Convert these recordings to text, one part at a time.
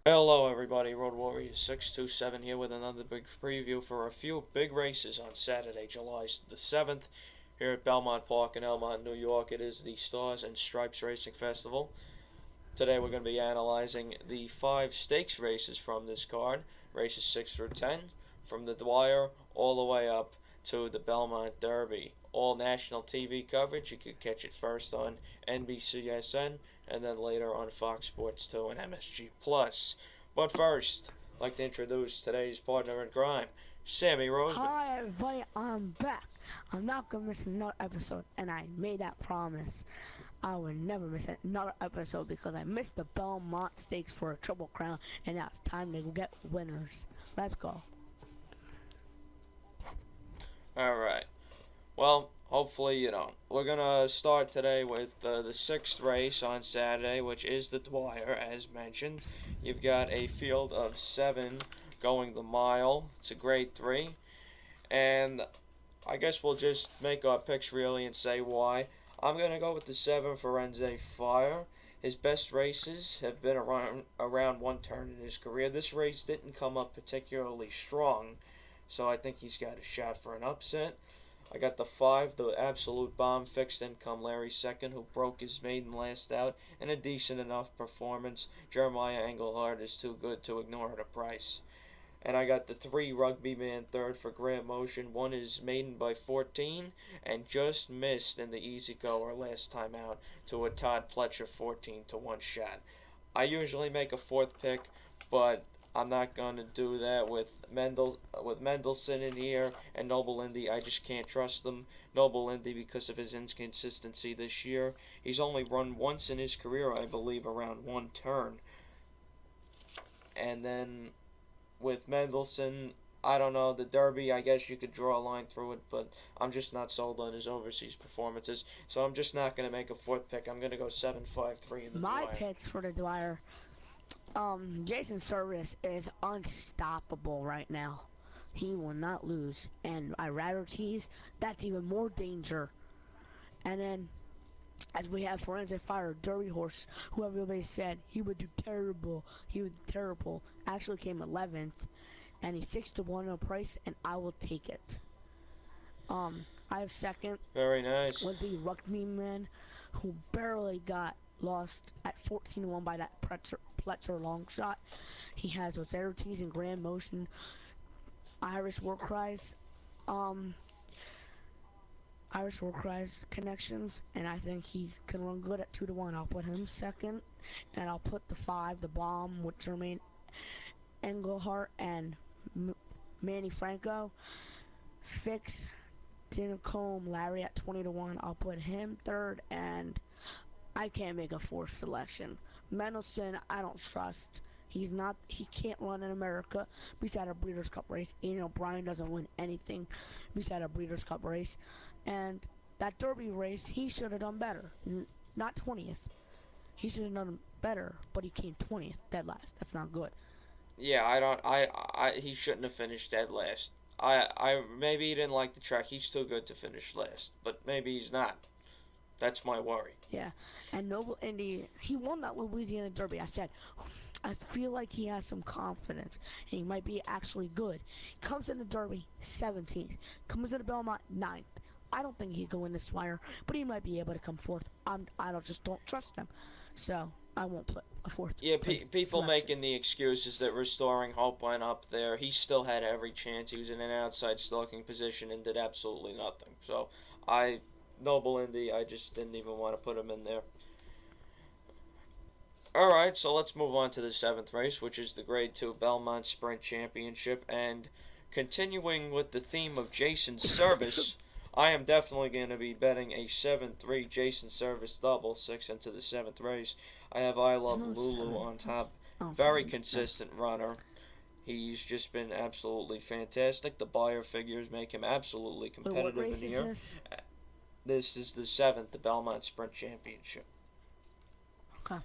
Hello everybody, Road Warriors 627 here with another big preview for a few big races on Saturday, July the 7th, here at Belmont Park in Elmont, New York. It is the Stars and Stripes Racing Festival. Today we're going to be analyzing the 5 stakes races from this card, races 6 through 10, from the Dwyer all the way up to the Belmont Derby. All national TV coverage. You could catch it first on NBCSN and then later on Fox Sports 2 and MSG Plus. But first, I'd like to introduce today's partner in crime, Sammy Roseman. Hi everybody, I'm back. I'm not gonna miss another episode, and I made that promise. I would never miss another episode because I missed the Belmont Stakes for a Triple Crown, and now it's time to get winners. Let's go. Alright. Well, hopefully, we're going to start today with the 6th race on Saturday, which is the Dwyer, as mentioned. You've got a field of 7 going the mile. It's a grade 3. And I guess we'll just make our picks really and say why. I'm going to go with the 7 Firenze Fire. His best races have been around one turn in his career. This race didn't come up particularly strong, so I think he's got a shot for an upset. I got the 5, the absolute bomb, Fixed Income Larry second, who broke his maiden last out, and a decent enough performance. Jeremiah Engelhardt is too good to ignore at a price. And I got the 3 Rugby Man third for Grant Motion. Won his maiden by 14 and just missed in the easy goer last time out to a Todd Pletcher 14 to 1 shot. I usually make a 4th pick, but I'm not going to do that with Mendelssohn in here and Noble Indy. I just can't trust them. Noble Indy, because of his inconsistency this year. He's only run once in his career, I believe, around one turn. And then with Mendelssohn, I don't know, the Derby, I guess you could draw a line through it, but I'm just not sold on his overseas performances. So I'm just not going to make a 4th pick. I'm going to go 7-5-3 in the My Dwyer. picks for the Dwyer. Jason Service is unstoppable right now. He will not lose. And I rather tease, that's even more danger. And then, as we have Forensic Fire, Derby Horse, who everybody said he would do terrible. He would do terrible. Actually came 11th, and he's 6-1 on price, and I will take it. I have second. Very nice. Would be Rugby Man, who barely got lost at 14-1 by that Pletcher long shot. He has Ozerities and Grand Motion, Irish War Cries, connections, and I think he can run good at 2-1. I'll put him second, and I'll put the 5, the bomb, with Jermaine Engelhardt and Manny Franco. Fix Dinacombe Larry at 20-1. I'll put him third, and I can't make a 4th selection. Mendelssohn, I don't trust. He can't run in America beside a Breeders' Cup race. Brian doesn't win anything beside a Breeders' Cup race. And that Derby race, he should have done better. Not 20th. He should have done better, but he came 20th, dead last. That's not good. Yeah, he shouldn't have finished dead last. Maybe he didn't like the track. He's too good to finish last, but maybe he's not. That's my worry. Yeah, and Noble Indy, he won that Louisiana Derby. I said, I feel like he has some confidence, and he might be actually good. He comes in the Derby 17th, comes in the Belmont 9th. I don't think he can win this Dwyer, but he might be able to come 4th. Just don't trust him, so I won't put a 4th. Yeah, people making the excuses that Restoring Hope went up there. He still had every chance. He was in an outside stalking position and did absolutely nothing. So Noble Indy, I just didn't even want to put him in there. Alright, so let's move on to the 7th race, which is the Grade 2 Belmont Sprint Championship. And continuing with the theme of Jason Service, I am definitely going to be betting a 7-3 Jason Service double, 6 into the 7th race. I have I Love Lulu on top. Very consistent runner. He's just been absolutely fantastic. The buyer figures make him absolutely competitive in the year. This is the 7th, the Belmont Sprint Championship. Okay.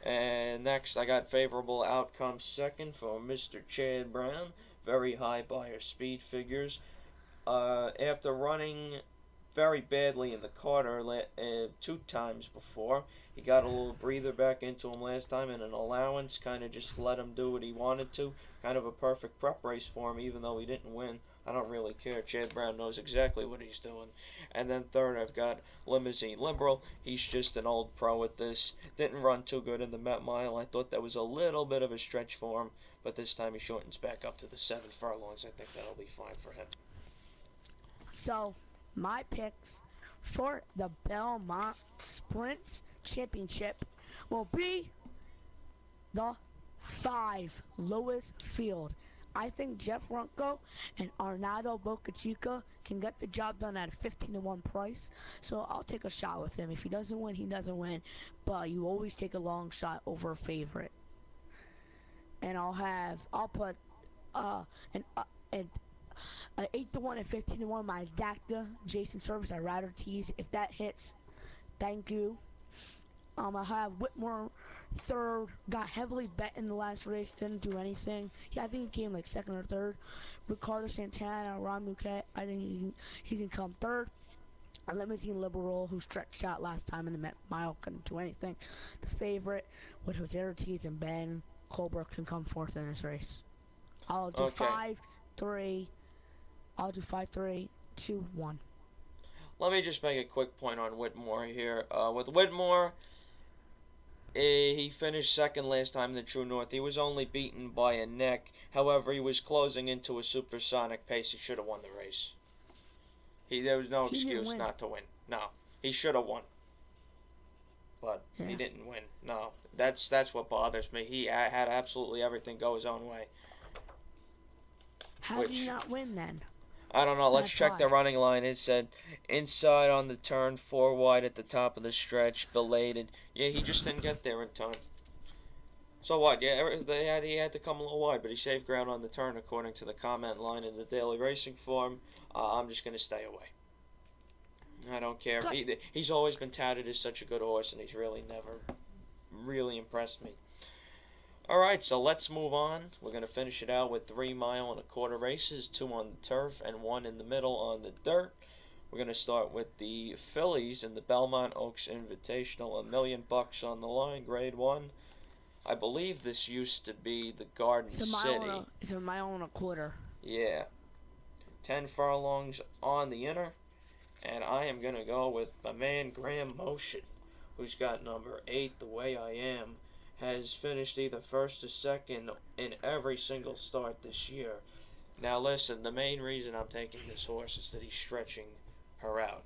And next, I got Favorable Outcome second for Mr. Chad Brown. Very high buyer speed figures. After running very badly in the Carter 2 times before. He got a little breather back into him last time, and an allowance kind of just let him do what he wanted to. Kind of a perfect prep race for him, even though he didn't win. I don't really care. Chad Brown knows exactly what he's doing. And then third, I've got Limousine Liberal. He's just an old pro at this. Didn't run too good in the Met Mile. I thought that was a little bit of a stretch for him, but this time he shortens back up to the 7 furlongs. I think that'll be fine for him. So, my picks for the Belmont Sprint Championship will be the 5 Lewis Field. I think Jeff Runco and Arnaldo Bocachica can get the job done at a 15-1 price. So I'll take a shot with him. If he doesn't win, he doesn't win. But you always take a long shot over a favorite. And I'll put an 8-1 and 15-1. My Dacta Jason Service. I'd rather tease. If that hits, thank you. I have Whitmore third. Got heavily bet in the last race. Didn't do anything. Yeah, I think he came like second or third. Ricardo Santana, Ron Muquet. I think he can come third. A Limousine Liberal who stretched out last time in the Met Mile couldn't do anything. The favorite with Jose Ortiz and Ben Colbert can come fourth in this race. I'll do 5-3. I'll do 5-3, 2-1. Let me just make a quick point on Whitmore here. With Whitmore, he finished second last time in the True North. He was only beaten by a neck. However, he was closing into a supersonic pace. He should have won the race. There was no excuse not to win. No, he should have won. But he didn't win. No, that's what bothers me. He had absolutely everything go his own way. How did he not win then? I don't know. Let's check the running line. It said inside on the turn, 4 wide at the top of the stretch, belated. Yeah, he just didn't get there in time. So what? Yeah, he had to come a little wide, but he saved ground on the turn according to the comment line in the Daily Racing Form. I'm just going to stay away. I don't care. He's always been touted as such a good horse, and he's really never really impressed me. Alright, so let's move on. We're going to finish it out with 3 mile and a quarter races, 2 on the turf and 1 in the middle on the dirt. We're going to start with the fillies in the Belmont Oaks Invitational, $1 million on the line, grade 1. I believe this used to be the Garden City. It's a mile and a quarter. Yeah. 10 furlongs on the inner. And I am going to go with my man Graham Motion, who's got number 8, The Way I Am. Has finished either first or second in every single start this year. Now listen, the main reason I'm taking this horse is that he's stretching her out.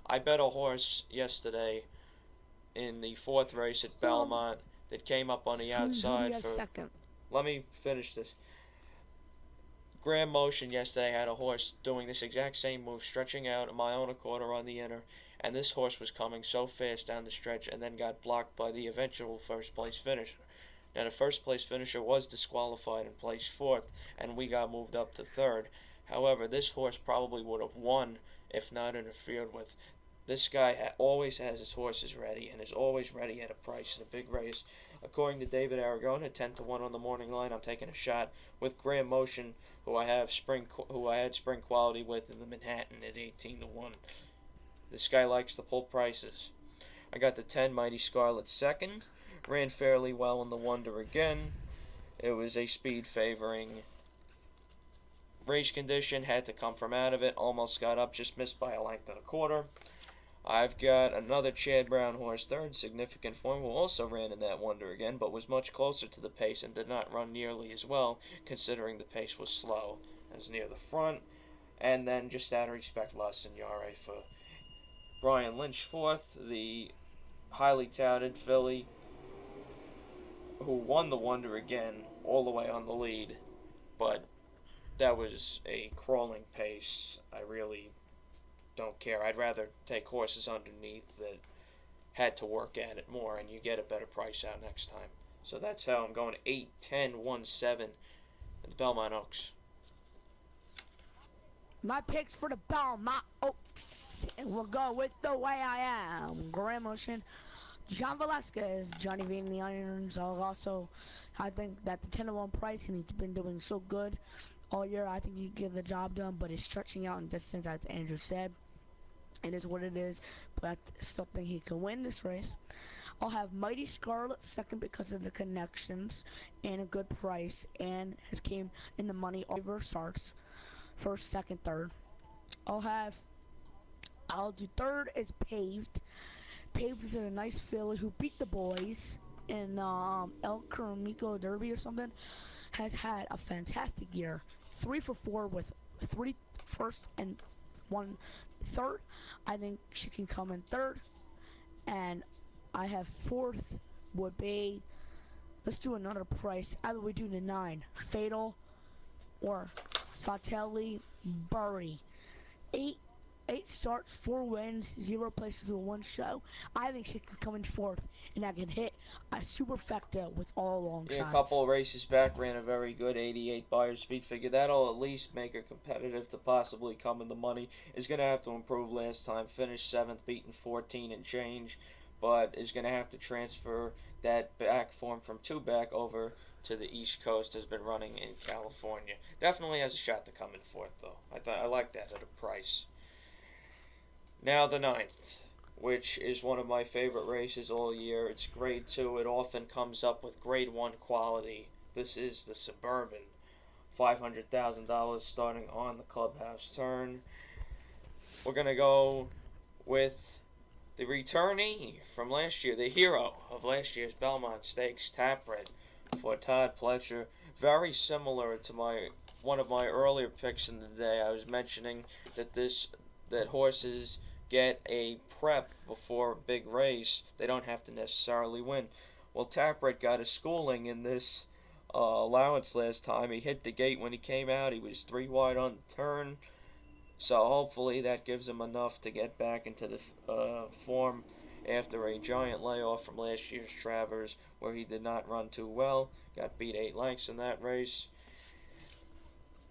I bet a horse yesterday in the 4th race at Belmont that came up on the outside for... second? Let me finish this. Graham Motion yesterday had a horse doing this exact same move, stretching out a mile and a quarter on the inner. And this horse was coming so fast down the stretch and then got blocked by the eventual first place finisher. Now the first place finisher was disqualified and placed 4th, and we got moved up to 3rd. However, this horse probably would have won if not interfered with. This guy always has his horses ready and is always ready at a price in a big race. According to David Aragona, 10-1 on the morning line, I'm taking a shot with Graham Motion, who I had spring quality with in the Manhattan at 18-1. This guy likes to pull prices. I got the 10 Mighty Scarlet second. Ran fairly well in the Wonder again. It was a speed favoring race condition. Had to come from out of it. Almost got up. Just missed by a length and a quarter. I've got another Chad Brown horse third. Significant form, who also ran in that Wonder again, but was much closer to the pace and did not run nearly as well, considering the pace was slow. It was near the front. And then just out of respect, La Signore for Brian Lynch 4th, the highly touted filly who won the Wonder again all the way on the lead, but that was a crawling pace. I really don't care. I'd rather take horses underneath that had to work at it more, and you get a better price out next time. So that's how I'm going 8, 10, 1, 7 at the Belmont Oaks. My picks for the Belmont Oaks, and we'll go with The Way I Am, Graham Motion, John Velasquez, Johnny V and the Irons. I think that the 10-1 price, and he's been doing so good all year. I think he can get the job done, but he's stretching out in distance, as Andrew said. It is what it is, but I still think he can win this race. I'll have Mighty Scarlet second because of the connections and a good price, and has came in the money over starts first, second, third. I'll do third is Paved. Paved is a nice filly who beat the boys in El Carmico Derby or something. Has had a fantastic year. 3 for 4 with 3 first and 1 third. I think she can come in third. And I have fourth would be, let's do another price. I would do the 9. Fatal or Fratelli Burry. 8 starts, 4 wins, 0 places with 1 show. I think she could come in fourth, and I can hit a superfecta with all long shots. Yeah, a couple of races back ran a very good 88 Buyer speed figure. That'll at least make her competitive to possibly come in the money. Is going to have to improve last time. Finished 7th, beaten 14 and change, but is going to have to transfer that back form from 2 back over to the East Coast. Has been running in California. Definitely has a shot to come in fourth, though. I like that at a price. Now the 9th, which is one of my favorite races all year. It's Grade 2. It often comes up with Grade 1 quality. This is the Suburban. $500,000 starting on the clubhouse turn. We're going to go with the returnee from last year, the hero of last year's Belmont Stakes, Thoroughbred, for Todd Pletcher. Very similar to one of my earlier picks in the day. I was mentioning that horses get a prep before a big race. They don't have to necessarily win. Well, Thoroughbred got a schooling in this allowance last time. He hit the gate when he came out. He was 3 wide on the turn. So hopefully that gives him enough to get back into the form after a giant layoff from last year's Travers, where he did not run too well. Got beat 8 lengths in that race.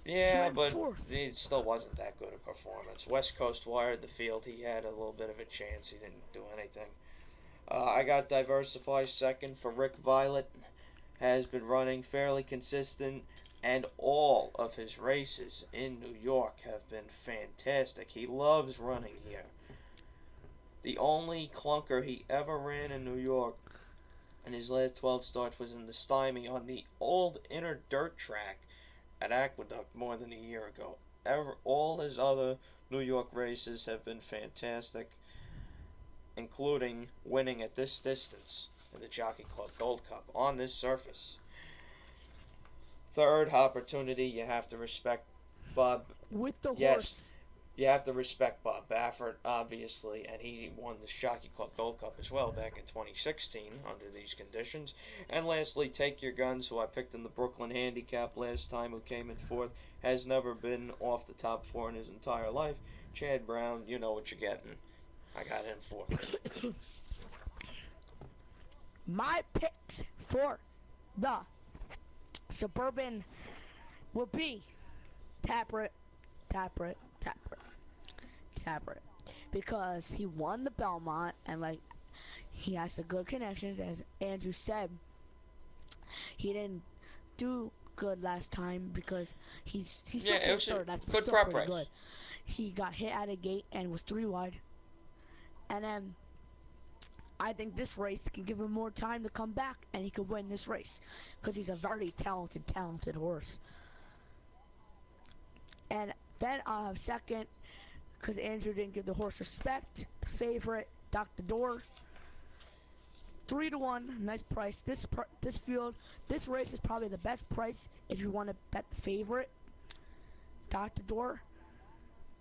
Yeah, but it still wasn't that good a performance. West Coast wired the field. He had a little bit of a chance. He didn't do anything. I got Diversify second for Rick Violet. Has been running fairly consistent, and all of his races in New York have been fantastic. He loves running here. The only clunker he ever ran in New York in his last 12 starts was in the Stymie on the old inner dirt track at Aqueduct more than a year ago. All his other New York races have been fantastic, including winning at this distance in the Jockey Club Gold Cup on this surface. Third opportunity, you have to respect Bob. With the yes, horse. You have to respect Bob Baffert, obviously, and he won the Jockey Club Gold Cup as well back in 2016 under these conditions. And lastly, Take Your Guns, who I picked in the Brooklyn Handicap last time, who came in fourth, has never been off the top 4 in his entire life. Chad Brown, you know what you're getting. I got him fourth. My picks for the Suburban will be Thoroughbred, because he won the Belmont, and he has the good connections. As Andrew said, he didn't do good last time because he's still third. That's good still prep pretty race. Good. He got hit at a gate and was 3 wide, and then I think this race can give him more time to come back, and he could win this race because he's a very talented horse. And then I'll have second, because Andrew didn't give the horse respect. Favorite, Dr. Door. 3-1, nice price. This race is probably the best price if you want to bet the favorite, Dr. Door,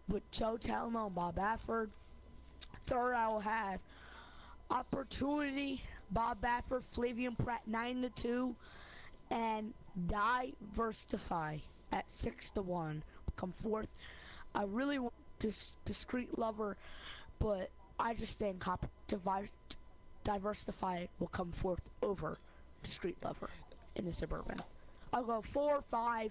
with Joe Talamo and Bob Baffert. Third, I will have Opportunity, Bob Baffert, Flavian Pratt 9-2, and Diversify at 6-1. Come fourth. I really want this Discreet Lover, but I just think Diversify will come fourth over Discreet Lover in the Suburban. I'll go 4, 5.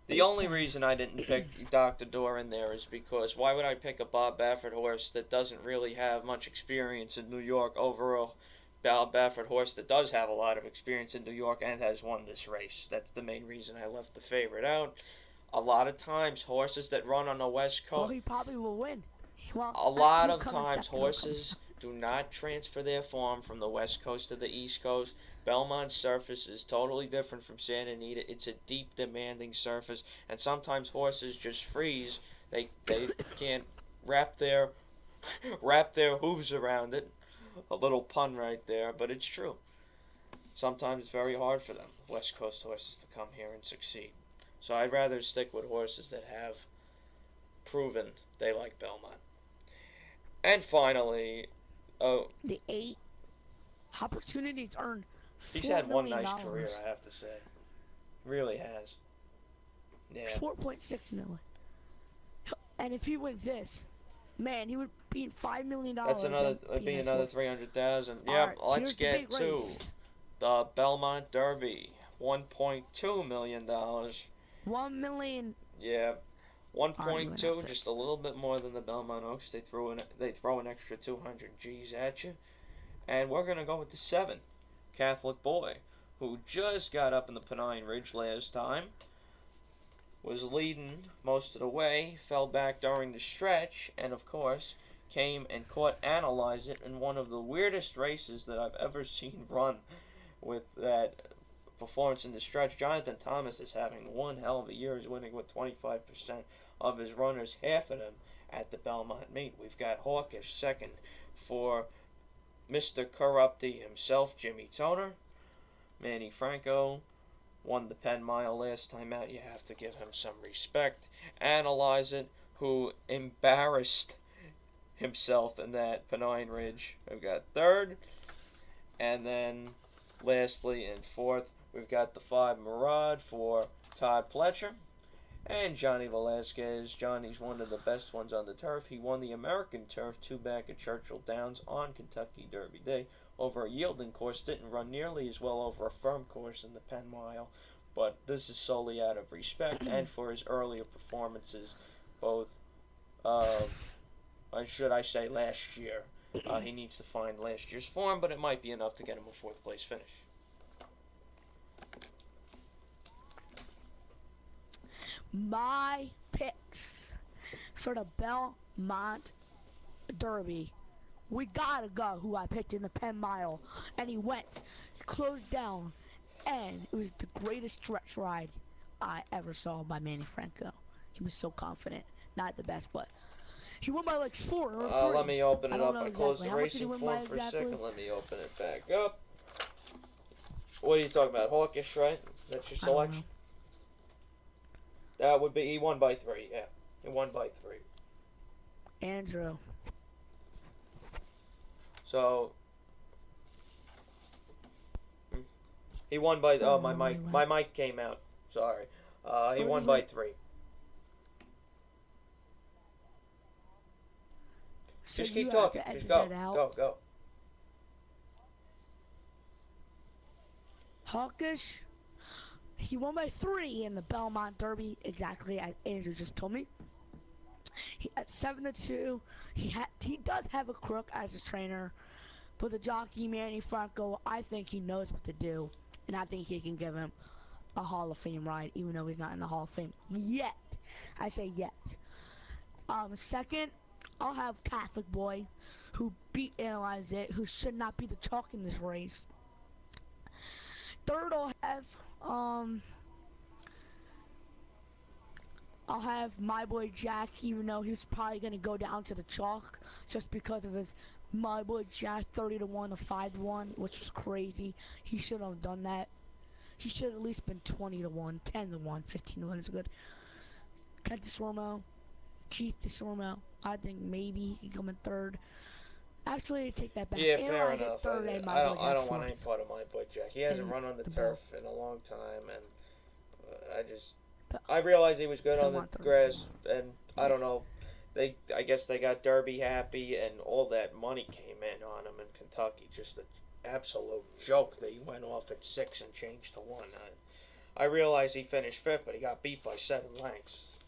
The only reason I didn't pick Dr. Door in there is because why would I pick a Bob Baffert horse that doesn't really have much experience in New York over a Bob Baffert horse that does have a lot of experience in New York and has won this race? That's the main reason I left the favorite out. A lot of times, horses that run on the West Coast... Well, he probably will win. Well, A lot he'll of come in times second. He'll come in horses do not transfer their form from the west coast to the east coast. Belmont's surface is totally different from Santa Anita. It's a deep, demanding surface, and sometimes horses just freeze. They can't wrap their wrap their hooves around it. A little pun right there, but it's true. Sometimes it's very hard for them, west coast horses, to come here and succeed. So I'd rather stick with horses that have proven they like Belmont. And finally, oh, The 8 opportunities earned he's $4 had one million. nice career, I have to say. Really has. Yeah. 4.6 million. And if he wins this, man, he would be $5 million. That's another. That'd be another 300,000. Yeah. Right, Let's get to the Belmont Derby. $1.2 million. 1 million. Yeah. 1.2, Right, just a little bit more than the Belmont Oaks. They throw an extra 200 G's at you, and we're gonna go with the 7, Catholic Boy, who just got up in the Pennine Ridge last time. Was leading most of the way, fell back during the stretch, and of course came and caught Analyze It in one of the weirdest races that I've ever seen run with that performance in the stretch. Jonathan Thomas is having one hell of a year. He's winning with 25% of his runners, half of them at the Belmont meet. We've got Hawkish second for Mr. Corrupty himself, Jimmy Toner. Manny Franco won the Penn Mile last time out. You have to give him some respect. Analyze It, who embarrassed himself in that Pennine Ridge. We've got third. And then lastly in fourth, we've got the 5 Murad for Todd Pletcher. And Johnny Velasquez. Johnny's one of the best ones on the turf. He won the American turf 2 back at Churchill Downs on Kentucky Derby Day over a yielding course. Didn't run nearly as well over a firm course in the Penn Mile. But this is solely out of respect and for his earlier performances, both, should I say, last year. He needs to find last year's form, but it might be enough to get him a 4th place finish. My picks for the Belmont Derby. We gotta go who I picked in the Penn Mile. And he went. He closed down. And it was the greatest stretch ride I ever saw by Manny Franco. He was so confident. Not the best, but he won by like 4 or 3. Let me open it up. I closed exactly. the racing form for a second. Let me open it back up. What are you talking about? Hawkish, right? That's your selection? That would be, he won by 3, yeah. He won by 3. Andrew. So, he won by, oh, my mic came out. Sorry. He won by 3. So just keep talking. Just go. Go. Hawkish. He won by 3 in the Belmont Derby, exactly as Andrew just told me. He at 7-2. He does have a crook as his trainer, but the jockey Manny Franco, I think he knows what to do, and I think he can give him a Hall of Fame ride, even though he's not in the Hall of Fame yet. I say yet. Second, I'll have Catholic Boy, who beat Analyze It, who should not be the chalk in this race. Third, I'll have my boy Jack, even though he's probably gonna go down to the chalk just because of his my boy Jack 30-1 to 5-1, which was crazy. He should have done that. He should have at least been 20-1, 10-1, 15-1 is good. Keith DeSormo, I think maybe he come in third. Actually, I take that back. Yeah, fair enough. I don't want any fourth. part of my boy Jack. He hasn't run on the turf in a long time, and I realized he was good on the grass, and I don't know. I guess they got Derby happy, and all that money came in on him in Kentucky. Just an absolute joke that he went off at 6 and changed to 1. I realized he finished 5th, but he got beat by 7 lengths.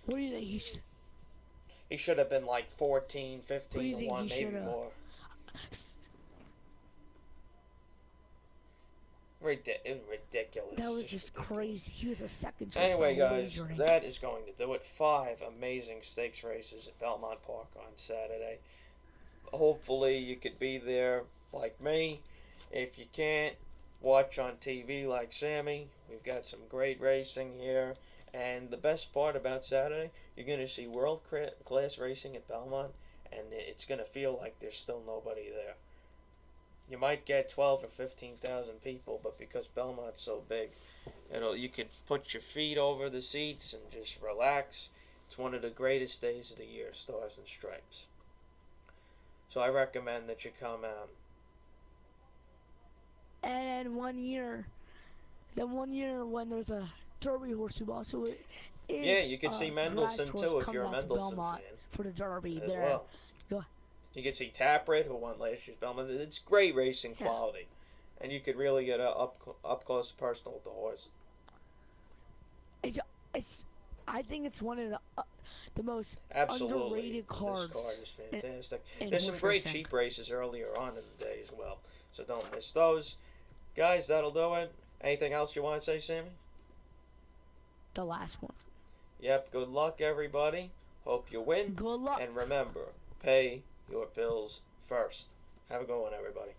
What do you think he should? He should have been like 14, 15 to 1, maybe more. Ridiculous. That was just ridiculous. crazy. He was a second choice Anyway, for guys, wagering. that is going to do it. 5 amazing stakes races at Belmont Park on Saturday. Hopefully, you could be there like me. If you can't, watch on TV like Sammy. We've got some great racing here. And the best part about Saturday, you're going to see world-class racing at Belmont, and it's going to feel like there's still nobody there. You might get 12 or 15,000 people, but because Belmont's so big, you could put your feet over the seats and just relax. It's one of the greatest days of the year, Stars and Stripes. So I recommend that you come out. And one year when there's a Derby horse who also is Yeah, you can see Mendelssohn too if you're a Mendelssohn fan for the Derby as there. well. Go. You can see Thoroughbred, who won last year's Belmont. It's great racing quality, and you could really get up close and personal with the horse. I think it's one of the most Absolutely. underrated cards. This card is fantastic. in There's some horse great racing. cheap races earlier on in the day as well, so don't miss those. Guys, that'll do it. Anything else you want to say, Sammy? The last one. Yep, good luck, everybody. Hope you win. Good luck. And remember, pay your bills first. Have a good one, everybody.